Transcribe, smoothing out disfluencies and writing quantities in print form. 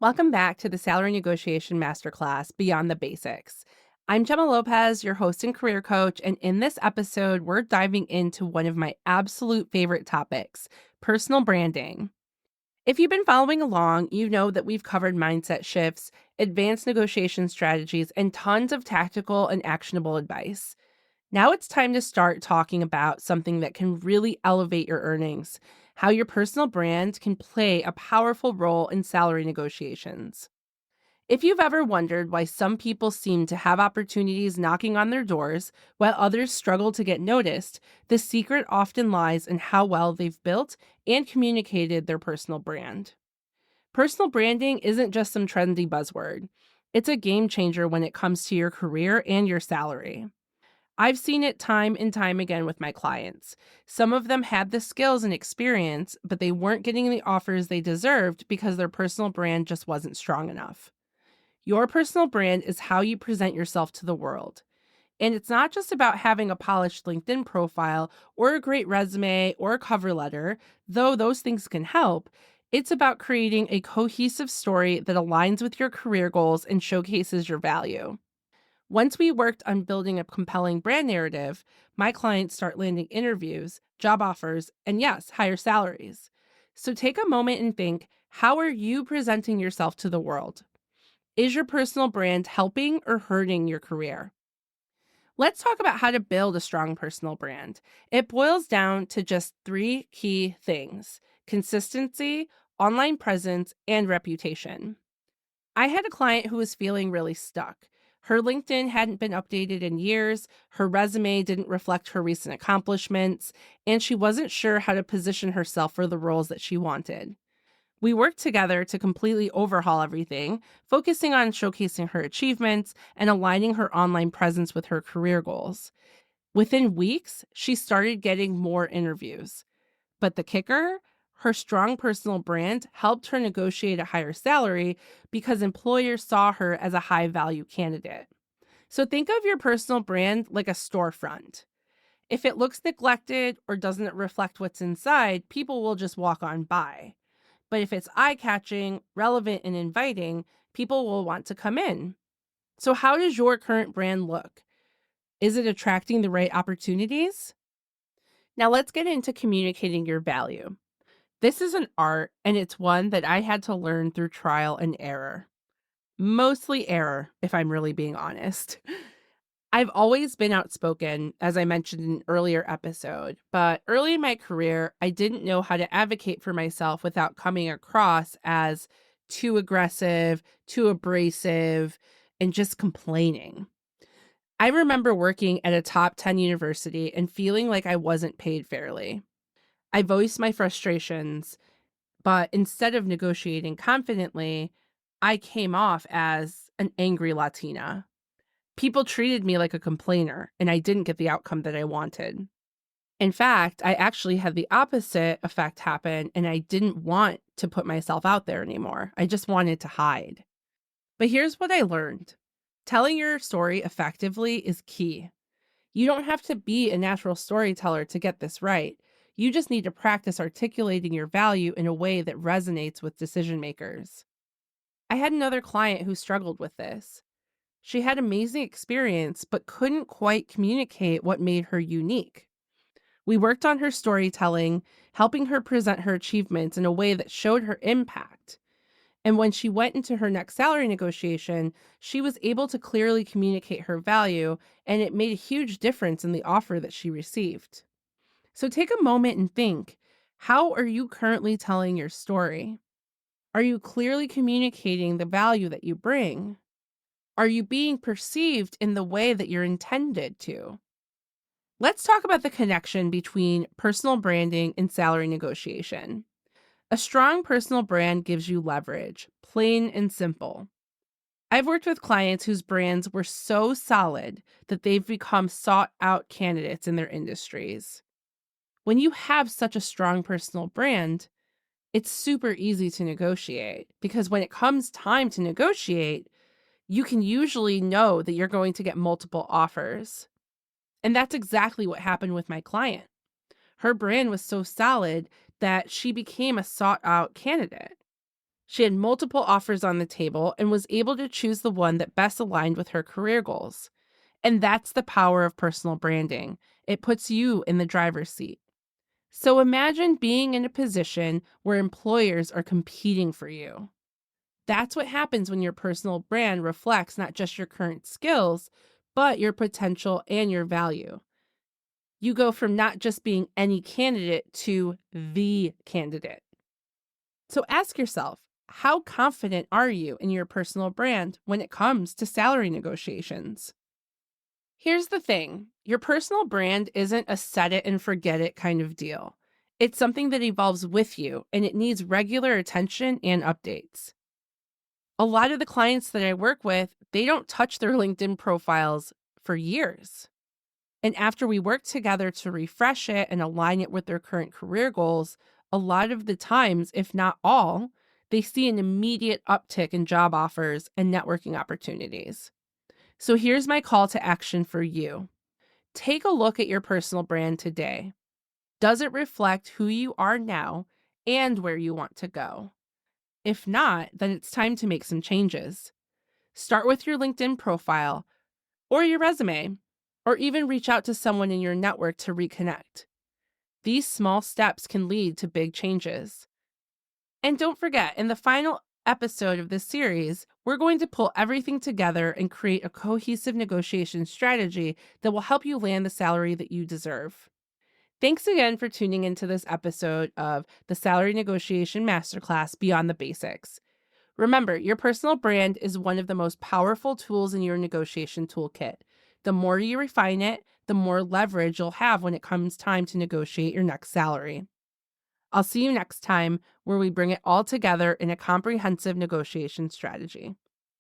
Welcome back to the Salary Negotiation Masterclass Beyond the Basics. I'm Gemma Lopez, your host and career coach, and in this episode, we're diving into one of my absolute favorite topics, personal branding. If you've been following along, you know that we've covered mindset shifts, advanced negotiation strategies, and tons of tactical and actionable advice. Now it's time to start talking about something that can really elevate your earnings, how your personal brand can play a powerful role in salary negotiations. If you've ever wondered why some people seem to have opportunities knocking on their doors while others struggle to get noticed, the secret often lies in how well they've built and communicated their personal brand. Personal branding isn't just some trendy buzzword. It's a game changer when it comes to your career and your salary. I've seen it time and time again with my clients. Some of them had the skills and experience, but they weren't getting the offers they deserved because their personal brand just wasn't strong enough. Your personal brand is how you present yourself to the world. And it's not just about having a polished LinkedIn profile or a great resume or a cover letter, though those things can help. It's about creating a cohesive story that aligns with your career goals and showcases your value. Once we worked on building a compelling brand narrative, my clients start landing interviews, job offers, and yes, higher salaries. So take a moment and think, how are you presenting yourself to the world? Is your personal brand helping or hurting your career? Let's talk about how to build a strong personal brand. It boils down to just three key things: consistency, online presence, and reputation. I had a client who was feeling really stuck. Her LinkedIn hadn't been updated in years, her resume didn't reflect her recent accomplishments, and she wasn't sure how to position herself for the roles that she wanted. We worked together to completely overhaul everything, focusing on showcasing her achievements and aligning her online presence with her career goals. Within weeks, she started getting more interviews. But the kicker? Her strong personal brand helped her negotiate a higher salary because employers saw her as a high value candidate. So think of your personal brand like a storefront. If it looks neglected or doesn't reflect what's inside, people will just walk on by. But if it's eye catching, relevant, and inviting, people will want to come in. So, how does your current brand look? Is it attracting the right opportunities? Now, let's get into communicating your value. This is an art, and it's one that I had to learn through trial and error. Mostly error, if I'm really being honest. I've always been outspoken, as I mentioned in an earlier episode, but early in my career, I didn't know how to advocate for myself without coming across as too aggressive, too abrasive, and just complaining. I remember working at a top 10 university and feeling like I wasn't paid fairly. I voiced my frustrations, but instead of negotiating confidently, I came off as an angry Latina. People treated me like a complainer, and I didn't get the outcome that I wanted. In fact, I actually had the opposite effect happen, and I didn't want to put myself out there anymore. I just wanted to hide. But here's what I learned: telling your story effectively is key. You don't have to be a natural storyteller to get this right. You just need to practice articulating your value in a way that resonates with decision makers. I had another client who struggled with this. She had amazing experience, but couldn't quite communicate what made her unique. We worked on her storytelling, helping her present her achievements in a way that showed her impact. And when she went into her next salary negotiation, she was able to clearly communicate her value, and it made a huge difference in the offer that she received. So take a moment and think, how are you currently telling your story? Are you clearly communicating the value that you bring? Are you being perceived in the way that you're intended to? Let's talk about the connection between personal branding and salary negotiation. A strong personal brand gives you leverage, plain and simple. I've worked with clients whose brands were so solid that they've become sought out candidates in their industries. When you have such a strong personal brand, it's super easy to negotiate because when it comes time to negotiate, you can usually know that you're going to get multiple offers. And that's exactly what happened with my client. Her brand was so solid that she became a sought out candidate. She had multiple offers on the table and was able to choose the one that best aligned with her career goals. And that's the power of personal branding. It puts you in the driver's seat. So imagine being in a position where employers are competing for you. That's what happens when your personal brand reflects not just your current skills, but your potential and your value. You go from not just being any candidate to the candidate. So ask yourself, how confident are you in your personal brand when it comes to salary negotiations? Here's the thing, your personal brand isn't a set it and forget it kind of deal. It's something that evolves with you and it needs regular attention and updates. A lot of the clients that I work with, they don't touch their LinkedIn profiles for years. And after we work together to refresh it and align it with their current career goals, a lot of the times, if not all, they see an immediate uptick in job offers and networking opportunities. So here's my call to action for you. Take a look at your personal brand today. Does it reflect who you are now and where you want to go? If not, then it's time to make some changes. Start with your LinkedIn profile or your resume, or even reach out to someone in your network to reconnect. These small steps can lead to big changes. And don't forget, in the final episode of this series, we're going to pull everything together and create a cohesive negotiation strategy that will help you land the salary that you deserve. Thanks again for tuning into this episode of the Salary Negotiation Masterclass Beyond the Basics. Remember, your personal brand is one of the most powerful tools in your negotiation toolkit. The more you refine it, the more leverage you'll have when it comes time to negotiate your next salary. I'll see you next time where we bring it all together in a comprehensive negotiation strategy.